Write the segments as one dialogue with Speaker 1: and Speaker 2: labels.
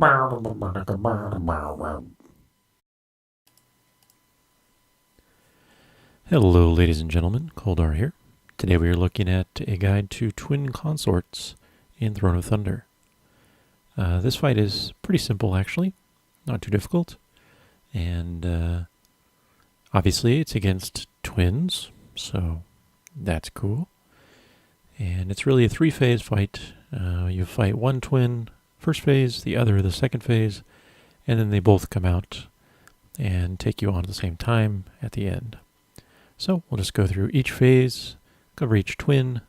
Speaker 1: Hello, ladies and gentlemen, Koldar here. Today we are looking at a guide to twin consorts in Throne of Thunder. This fight is pretty simple, actually, not too difficult, and obviously it's against twins, so that's cool. And it's really a three-phase fight. You fight one twin first phase, the other the second phase, and then they both come out and take you on at the same time at the end. So we'll just go through each phase, cover each twin,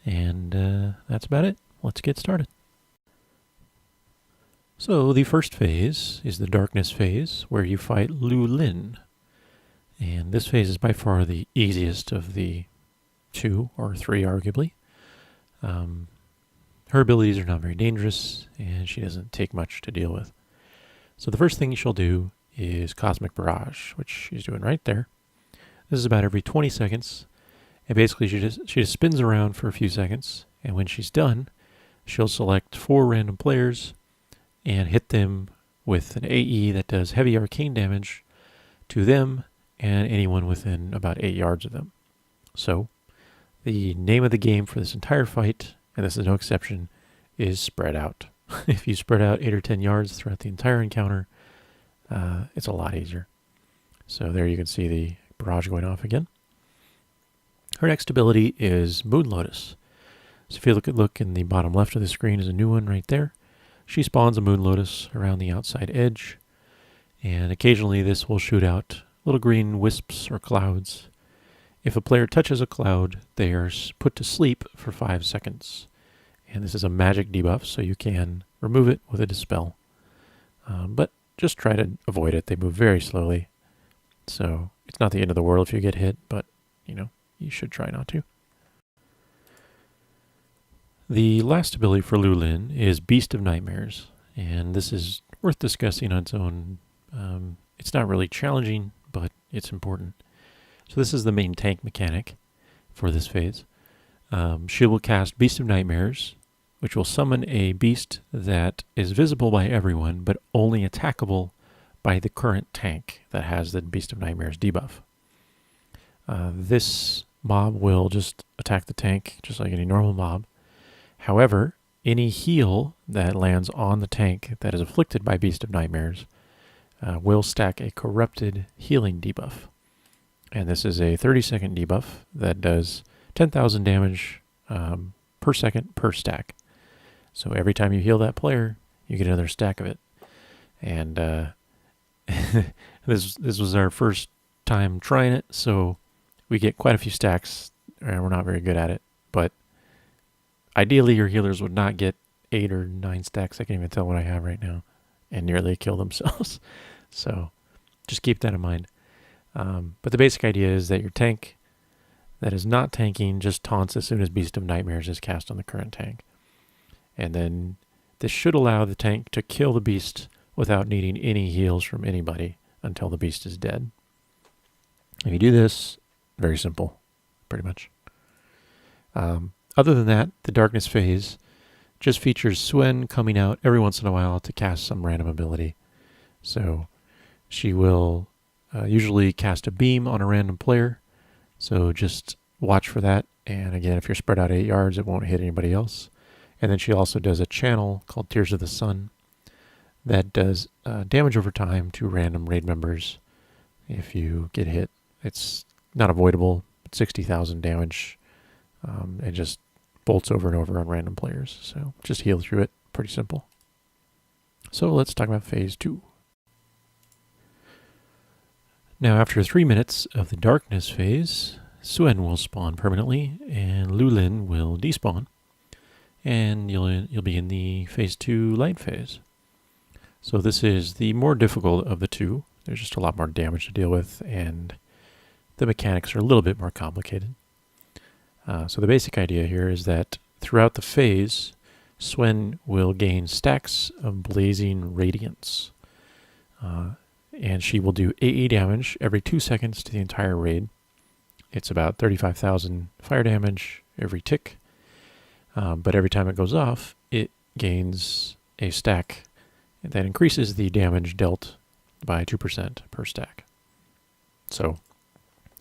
Speaker 1: and that's about it. Let's get started. So the first phase is the darkness phase, where you fight Lu Lin. And this phase is by far the easiest of the two, or three arguably. Her abilities are not very dangerous, and she doesn't take much to deal with. So the first thing she'll do is Cosmic Barrage, which she's doing right there. This is about every 20 seconds, and basically she just spins around for a few seconds, and when she's done, she'll select 4 random players and hit them with an AE that does heavy arcane damage to them and anyone within about 8 yards of them. So the name of the game for this entire fight, and this is no exception, is spread out. If you spread out 8 or 10 yards throughout the entire encounter, it's a lot easier. So there you can see the barrage going off again. Her next ability is Moon Lotus. So if you look in the bottom left of the screen is a new one right there. She spawns a Moon Lotus around the outside edge, and occasionally this will shoot out little green wisps or clouds. If a player touches a cloud, they are put to sleep for 5 seconds. And this is a magic debuff, so you can remove it with a dispel. But just try to avoid it. They move very slowly. So it's not the end of the world if you get hit, but you should try not to. The last ability for Lu Lin is Beast of Nightmares, and this is worth discussing on its own. It's not really challenging, but it's important. So this is the main tank mechanic for this phase. She will cast Beast of Nightmares, which will summon a beast that is visible by everyone, but only attackable by the current tank that has the Beast of Nightmares debuff. This mob will just attack the tank just like any normal mob. However, any heal that lands on the tank that is afflicted by Beast of Nightmares will stack a corrupted healing debuff. And this is a 30-second debuff that does 10,000 damage per second per stack. So every time you heal that player, you get another stack of it. And this was our first time trying it, so we get quite a few stacks, and we're not very good at it. But ideally, your healers would not get 8 or 9 stacks. I can't even tell what I have right now, and nearly kill themselves. So just keep that in mind. But the basic idea is that your tank that is not tanking just taunts as soon as Beast of Nightmares is cast on the current tank. And then this should allow the tank to kill the beast without needing any heals from anybody until the beast is dead. If you do this, very simple, pretty much. Other than that, the darkness phase just features Suen coming out every once in a while to cast some random ability. So she will usually cast a beam on a random player, so just watch for that. And again, if you're spread out 8 yards, it won't hit anybody else. And then she also does a channel called Tears of the Sun that does damage over time to random raid members if you get hit. It's not avoidable, 60,000 damage. It just bolts over and over on random players. So just heal through it. Pretty simple. So let's talk about phase 2. Now after 3 minutes of the darkness phase, Suen will spawn permanently and Lu Lin will despawn. And you'll be in the phase 2 light phase. So this is the more difficult of the two. There's just a lot more damage to deal with, and the mechanics are a little bit more complicated. So the basic idea here is that throughout the phase, Suen will gain stacks of blazing radiance. And she will do AE damage every 2 seconds to the entire raid. It's about 35,000 fire damage every tick. But every time it goes off, it gains a stack that increases the damage dealt by 2% per stack. So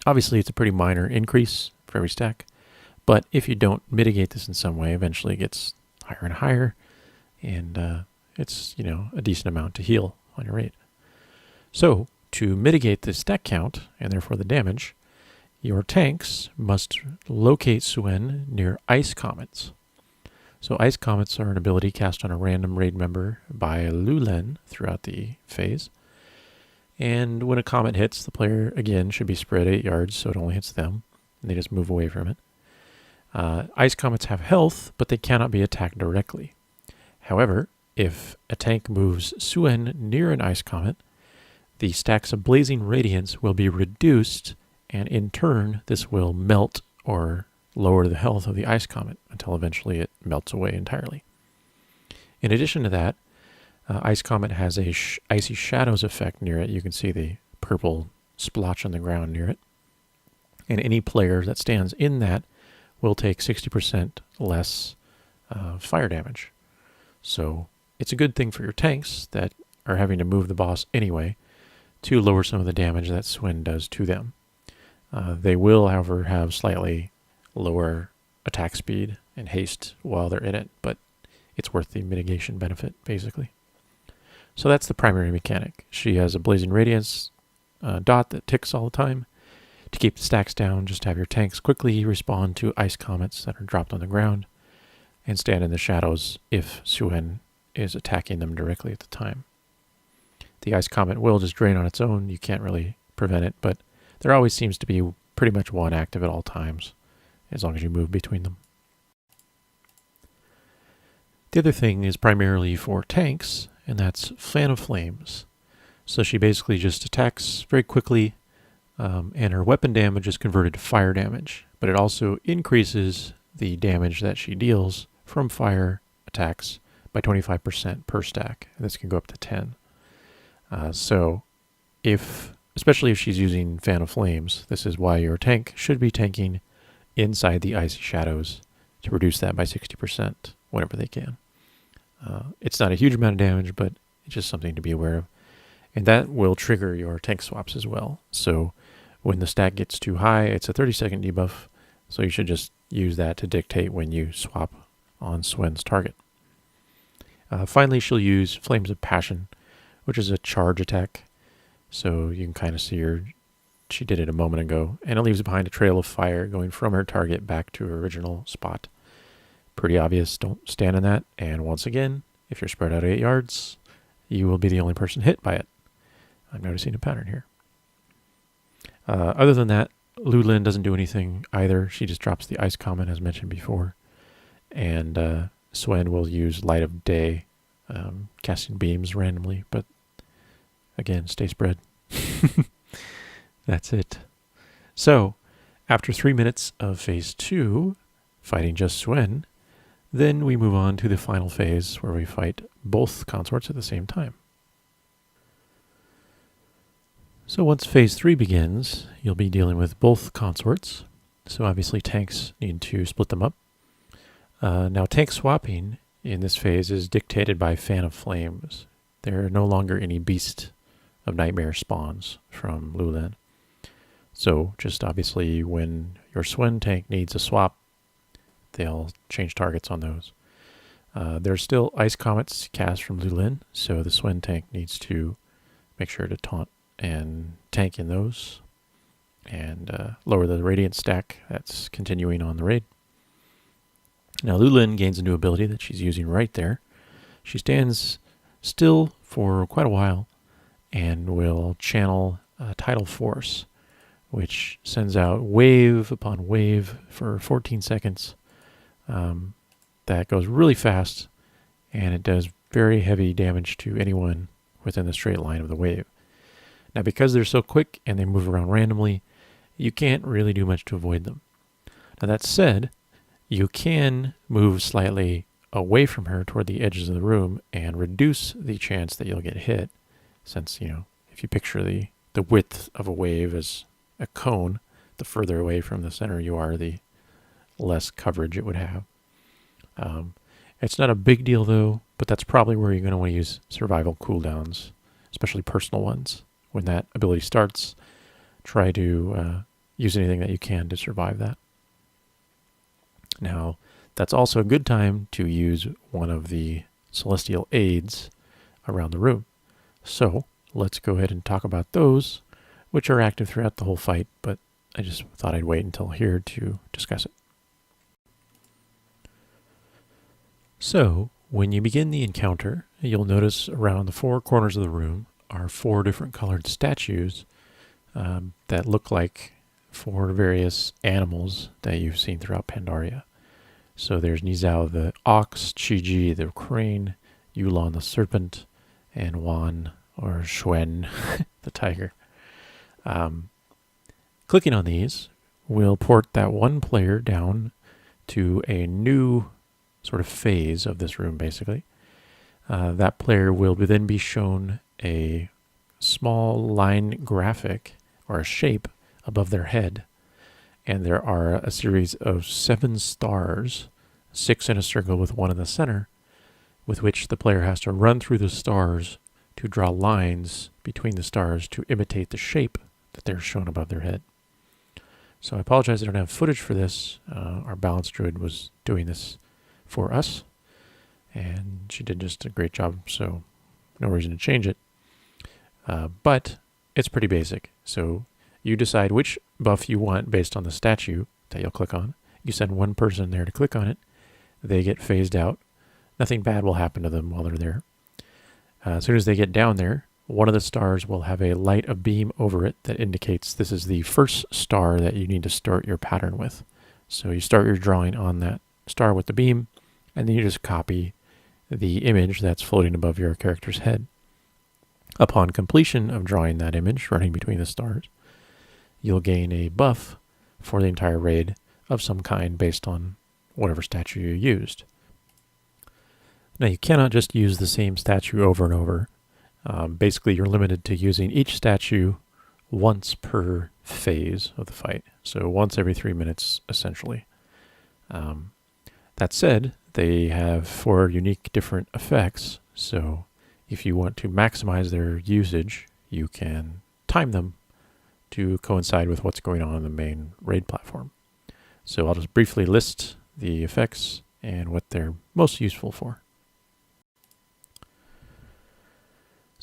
Speaker 1: obviously it's a pretty minor increase for every stack, but if you don't mitigate this in some way, eventually it gets higher and higher, and it's, a decent amount to heal on your raid. So to mitigate the stack count, and therefore the damage, your tanks must locate Suen near ice comets. So ice comets are an ability cast on a random raid member by Lulen throughout the phase. And when a comet hits, the player, again, should be spread 8 yards so it only hits them, and they just move away from it. Ice comets have health, but they cannot be attacked directly. However, if a tank moves Suen near an ice comet, the stacks of blazing radiance will be reduced, and in turn, this will melt or lower the health of the ice comet until eventually it melts away entirely. In addition to that, ice comet has a icy shadows effect near it. You can see the purple splotch on the ground near it. And any player that stands in that will take 60% less fire damage. So it's a good thing for your tanks that are having to move the boss anyway to lower some of the damage that Suen does to them. They will, however, have slightly lower attack speed and haste while they're in it, but it's worth the mitigation benefit, basically. So that's the primary mechanic. She has a blazing radiance dot that ticks all the time. To keep the stacks down, just have your tanks quickly respond to ice comets that are dropped on the ground and stand in the shadows if Suen is attacking them directly at the time. The ice comet will just drain on its own. You can't really prevent it, but there always seems to be pretty much one active at all times, as long as you move between them. The other thing is primarily for tanks, and that's Fan of Flames. So she basically just attacks very quickly, and her weapon damage is converted to fire damage, but it also increases the damage that she deals from fire attacks by 25% per stack. This can go up to 10. So especially if she's using Fan of Flames, this is why your tank should be tanking inside the icy shadows to reduce that by 60% whenever they can. It's not a huge amount of damage, but it's just something to be aware of. And that will trigger your tank swaps as well. So when the stack gets too high, it's a 30-second debuff, so you should just use that to dictate when you swap on Suen's target. Finally, she'll use Flames of Passion, which is a charge attack. So you can kind of see her. She did it a moment ago, and it leaves behind a trail of fire going from her target back to her original spot. Pretty obvious, don't stand in that. And once again, if you're spread out 8 yards, you will be the only person hit by it. I'm noticing a pattern here. Other than that, Lulin doesn't do anything either. She just drops the ice comet, as mentioned before. And Suen will use Light of Day, casting beams randomly, but again, stay spread. That's it. So, after 3 minutes of phase 2, fighting just Suen, then we move on to the final phase where we fight both consorts at the same time. So once phase 3 begins, you'll be dealing with both consorts. So obviously tanks need to split them up. Now tank swapping in this phase is dictated by Fan of Flames. There are no longer any Beast of Nightmare spawns from Lulin. So just obviously when your Suen tank needs a swap, they'll change targets on those. There's still ice comets cast from Lulin, so the Suen tank needs to make sure to taunt and tank in those and lower the radiant stack that's continuing on the raid. Now Lulin gains a new ability that she's using right there. She stands still for quite a while and will channel Tidal Force, which sends out wave upon wave for 14 seconds. That goes really fast, and it does very heavy damage to anyone within the straight line of the wave. Now, because they're so quick and they move around randomly, you can't really do much to avoid them. Now, that said, you can move slightly away from her toward the edges of the room and reduce the chance that you'll get hit, since, if you picture the width of a wave as a cone, the further away from the center you are, the less coverage it would have. It's not a big deal, though, but that's probably where you're going to want to use survival cooldowns, especially personal ones. When that ability starts, try to use anything that you can to survive that. Now, that's also a good time to use one of the celestial aids around the room. So let's go ahead and talk about those, which are active throughout the whole fight, but I just thought I'd wait until here to discuss it. So when you begin the encounter, you'll notice around the four corners of the room are four different colored statues that look like four various animals that you've seen throughout Pandaria. So there's Nizao the ox, Chiji the crane, Yulon the serpent, and Wan or Suen the tiger. Clicking on these will port that one player down to a new sort of phase of this room, basically. That player will then be shown a small line graphic or a shape above their head, and there are a series of 7 stars, 6 in a circle with 1 in the center, with which the player has to run through the stars to draw lines between the stars to imitate the shape that they're shown above their head. So I apologize I don't have footage for this. Our balance druid was doing this for us, and she did just a great job, so no reason to change it. But it's pretty basic. So you decide which buff you want based on the statue that you'll click on. You send one person there to click on it. They get phased out. Nothing bad will happen to them while they're there. As soon as they get down there, one of the stars will have a light, a beam over it that indicates this is the first star that you need to start your pattern with. So you start your drawing on that star with the beam, and then you just copy the image that's floating above your character's head. Upon completion of drawing that image running between the stars, you'll gain a buff for the entire raid of some kind based on whatever statue you used. Now you cannot just use the same statue over and over. Basically, you're limited to using each statue once per phase of the fight. So once every 3 minutes, essentially. That said, they have 4 unique different effects. So if you want to maximize their usage, you can time them to coincide with what's going on in the main raid platform. So I'll just briefly list the effects and what they're most useful for.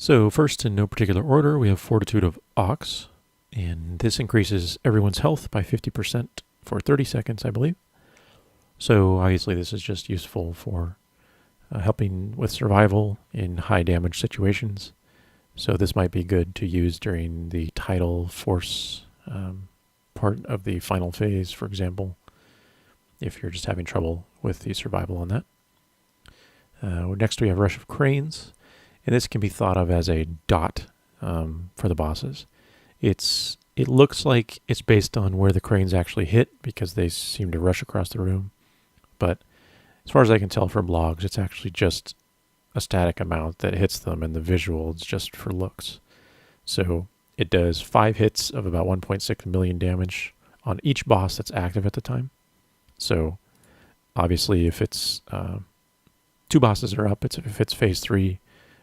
Speaker 1: So first, in no particular order, we have Fortitude of Ox, and this increases everyone's health by 50% for 30 seconds, I believe. So obviously this is just useful for helping with survival in high damage situations. So this might be good to use during the tidal force part of the final phase, for example, if you're just having trouble with the survival on that. Next we have Rush of Cranes. And this can be thought of as a dot for the bosses. It looks like it's based on where the cranes actually hit because they seem to rush across the room. But as far as I can tell from logs, it's actually just a static amount that hits them, and the visual is just for looks. So it does 5 hits of about 1.6 million damage on each boss that's active at the time. So obviously if it's 2 bosses are up, if it's phase 3,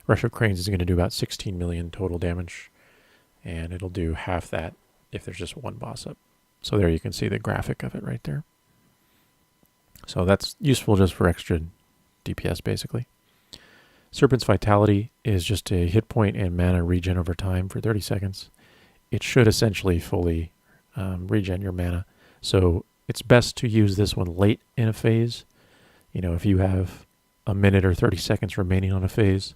Speaker 1: Rush of Cranes is going to do about 16 million total damage, and it'll do half that if there's just 1 boss up. So there you can see the graphic of it right there. So that's useful just for extra DPS, basically. Serpent's Vitality is just a hit point and mana regen over time for 30 seconds. It should essentially fully regen your mana. So it's best to use this one late in a phase. You know, if you have a minute or 30 seconds remaining on a phase,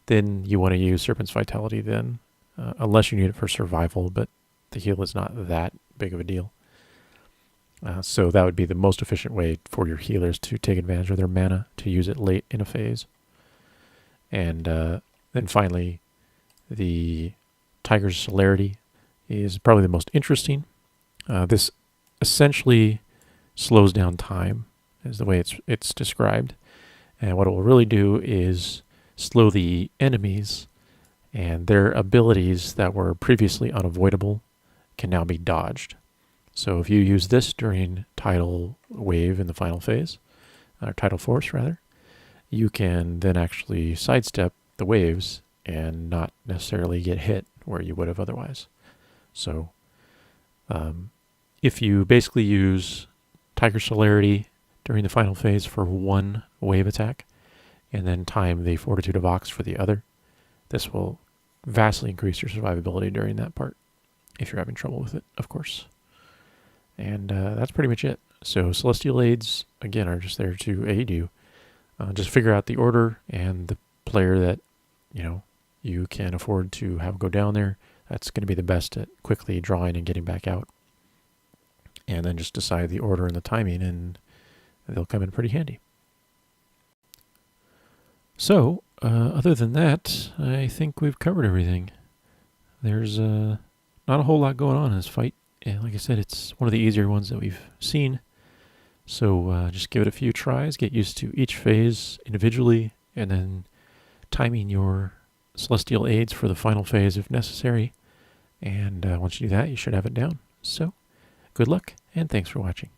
Speaker 1: then you want to use Serpent's Vitality then, unless you need it for survival, but the heal is not that big of a deal. So that would be the most efficient way for your healers to take advantage of their mana, to use it late in a phase. And then finally, the Tiger's Celerity is probably the most interesting. This essentially slows down time, is the way it's described. And what it will really do is slow the enemies, and their abilities that were previously unavoidable can now be dodged. So if you use this during Tidal Wave in the final phase, or Tidal Force rather, you can then actually sidestep the waves and not necessarily get hit where you would have otherwise. So if you basically use Tiger Celerity during the final phase for one wave attack, and then time the Fortitude of VOX for the other, this will vastly increase your survivability during that part, if you're having trouble with it, of course. And that's pretty much it. So Celestial Aids, again, are just there to aid you. Just figure out the order and the player that, you can afford to have go down there. That's going to be the best at quickly drawing and getting back out. And then just decide the order and the timing, and they'll come in pretty handy. So, other than that, I think we've covered everything. There's not a whole lot going on in this fight. And like I said, it's one of the easier ones that we've seen. So just give it a few tries, get used to each phase individually, and then timing your Celestial Aids for the final phase if necessary. And once you do that, you should have it down. So, good luck, and thanks for watching.